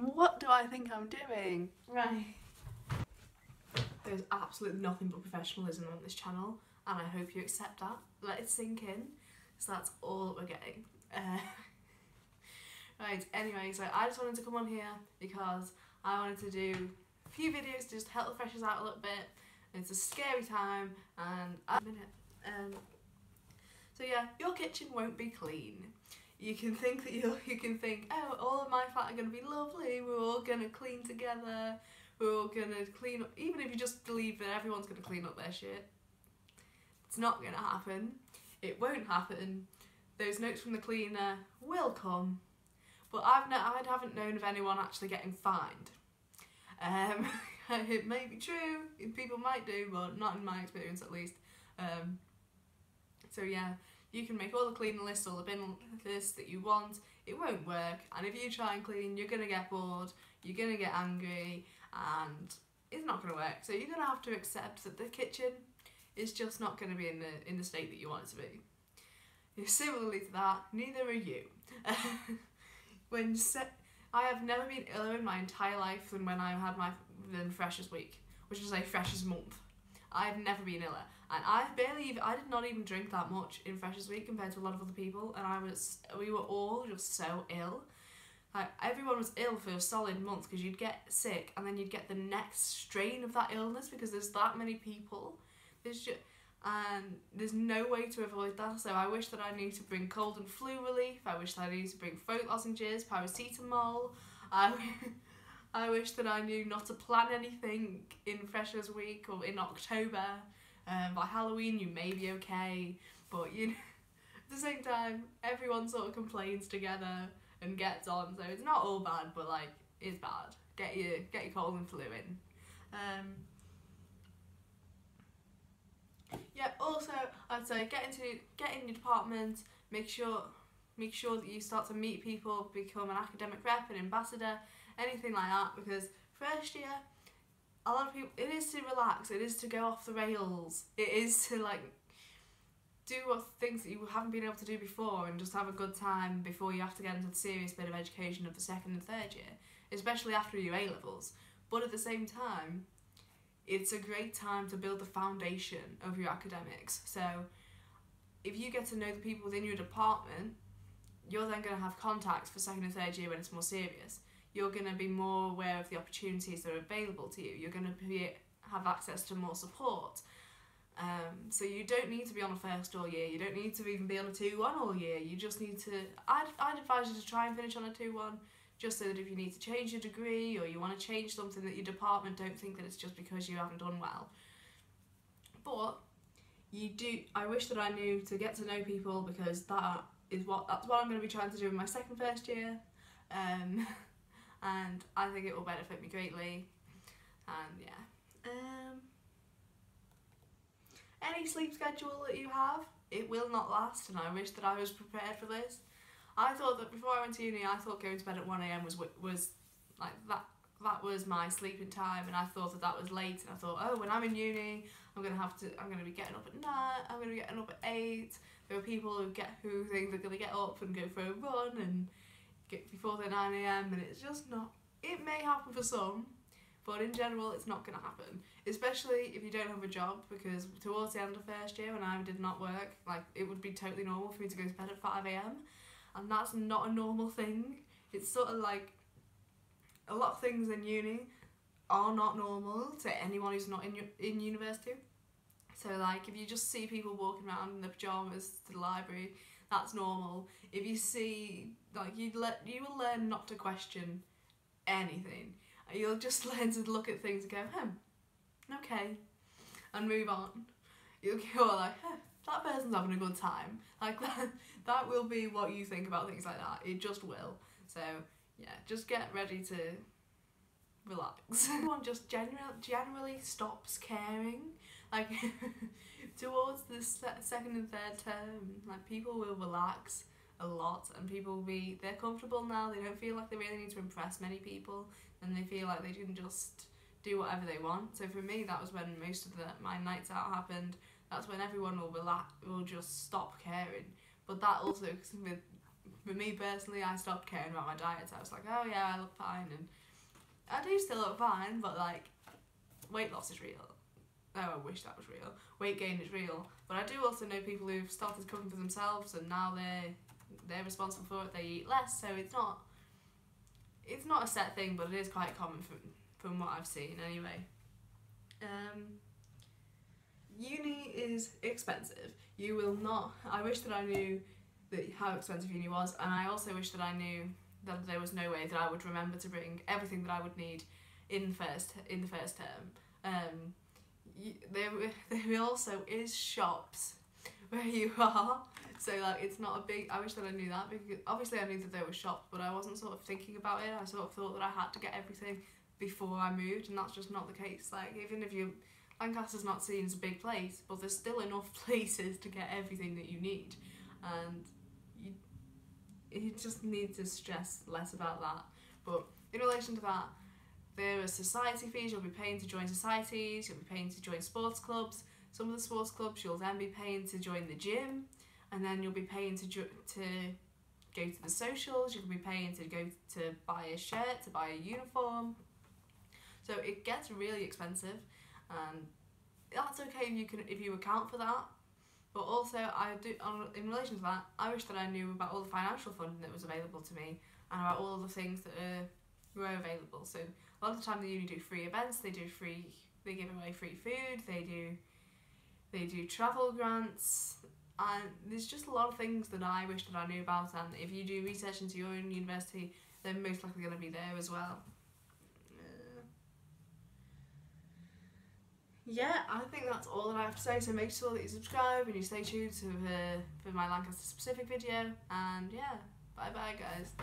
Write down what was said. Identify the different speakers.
Speaker 1: What do I think I'm doing? Right. There's absolutely nothing but professionalism on this channel, and I hope you accept that. Let it sink in, so that's all we're getting. Right, anyway, so I just wanted to come on here because I wanted to do a few videos to just help the freshers out a little bit. It's a scary time, and I'm in it. So yeah, your kitchen won't be clean. You can think that you can think, oh, all of my flat are going to be lovely, we're all going to clean together, we're all going to clean up, even if you just believe that everyone's going to clean up their shit. It's not going to happen. It won't happen. Those notes from the cleaner will come, but I haven't known of anyone actually getting fined. It may be true, people might do, but not in my experience at least. So yeah, you can make all the cleaning lists, all the bin lists that you want. It won't work, and if you try and clean, you're going to get bored, you're going to get angry, and it's not going to work. So you're going to have to accept that the kitchen is just not going to be in the state that you want it to be. Similarly to that, neither are you. I have never been iller in my entire life than when I had my Freshers Week, which is a Freshers Month. I've never been iller, and I did not even drink that much in Freshers Week compared to a lot of other people, and we were all just so ill. Like, everyone was ill for a solid month because you'd get sick and then you'd get the next strain of that illness because there's that many people. And there's no way to avoid that. So I wish that I knew to bring cold and flu relief. I wish that I knew to bring throat lozenges, paracetamol. I wish that I knew not to plan anything in Freshers Week or in October. By Halloween you may be okay, but you know, at the same time everyone sort of complains together and gets on, so it's not all bad, but like, it's bad. Get your cold and flu in. Yeah, also I'd say get in your department, make sure that you start to meet people, become an academic rep, an ambassador, anything like that, because first year, a lot of people, it is to relax, it is to go off the rails, it is to like do things that you haven't been able to do before and just have a good time before you have to get into the serious bit of education of the second and third year, especially after your A-levels. But at the same time, it's a great time to build the foundation of your academics. So if you get to know the people within your department, you're then going to have contacts for second and third year when it's more serious. You're going to be more aware of the opportunities that are available to you. You're going to have access to more support. So you don't need to be on a first all year. You don't need to even be on a 2-1 all year. You just need to... I'd advise you to try and finish on a 2-1, just so that if you need to change your degree or you want to change something that your department don't think that it's just because you haven't done well. But you do... I wish that I knew to get to know people, because that's what I'm going to be trying to do in my first year. And I think it will benefit me greatly. And yeah. Any sleep schedule that you have, it will not last, and I wish that I was prepared for this. I thought that before I went to uni, I thought going to bed at 1 AM was like that was my sleeping time, and I thought that was late, and I thought, oh, when I'm in uni, I'm gonna be getting up at 9, I'm gonna be getting up at 8. There are people who think they're gonna get up and go for a run and get before their 9 AM, and it's just not. It may happen for some, but in general, it's not going to happen, especially if you don't have a job, because towards the end of first year, when I did not work, like, it would be totally normal for me to go to bed at 5 AM, and that's not a normal thing. It's sort of like, a lot of things in uni are not normal to anyone who's not in university. So, like, if you just see people walking around in their pyjamas to the library, that's normal. If you see, like, you will learn not to question anything. You'll just learn to look at things and go, okay, and move on. You'll go like, that person's having a good time. Like, that will be what you think about things like that. It just will. So, yeah, just get ready to relax. Everyone just generally stops caring. Like, towards the second and third term, like, people will relax a lot, and they're comfortable now. They don't feel like they really need to impress many people, and they feel like they can just do whatever they want. So for me, that was when most of my nights out happened. That's when everyone will just stop caring. But that also, for me personally, I stopped caring about my diet. I was like, oh yeah, I look fine, and I do still look fine, but like, weight loss is real. Oh, I wish that was real. Weight gain is real. But I do also know people who've started cooking for themselves, and now they're responsible for it. They eat less, so it's not a set thing, but it is quite common from what I've seen anyway. Uni is expensive. You will not. I wish that I knew how expensive uni was, and I also wish that I knew that there was no way that I would remember to bring everything that I would need in the first term. There also is shops where you are, so like it's not a big. I wish that I knew that, because obviously I knew that there were shops, but I wasn't sort of thinking about it. I sort of thought that I had to get everything before I moved, and that's just not the case. Like, even if Lancaster's not seen as a big place, but there's still enough places to get everything that you need, and you just need to stress less about that. But in relation to that, there are society fees. You'll be paying to join societies, you'll be paying to join sports clubs. Some of the sports clubs you'll then be paying to join the gym, and then you'll be paying to go to the socials, you'll be paying to go to buy a shirt, to buy a uniform. So it gets really expensive, and that's okay if you account for that. But also, in relation to that, I wish that I knew about all the financial funding that was available to me, and about all the things that were available. So a lot of the time the uni do free events, they give away free food, they do travel grants, and there's just a lot of things that I wish that I knew about, and if you do research into your own university, they're most likely going to be there as well. Yeah, I think that's all that I have to say, so make sure that you subscribe and you stay tuned for my Lancaster specific video, and yeah, bye bye guys.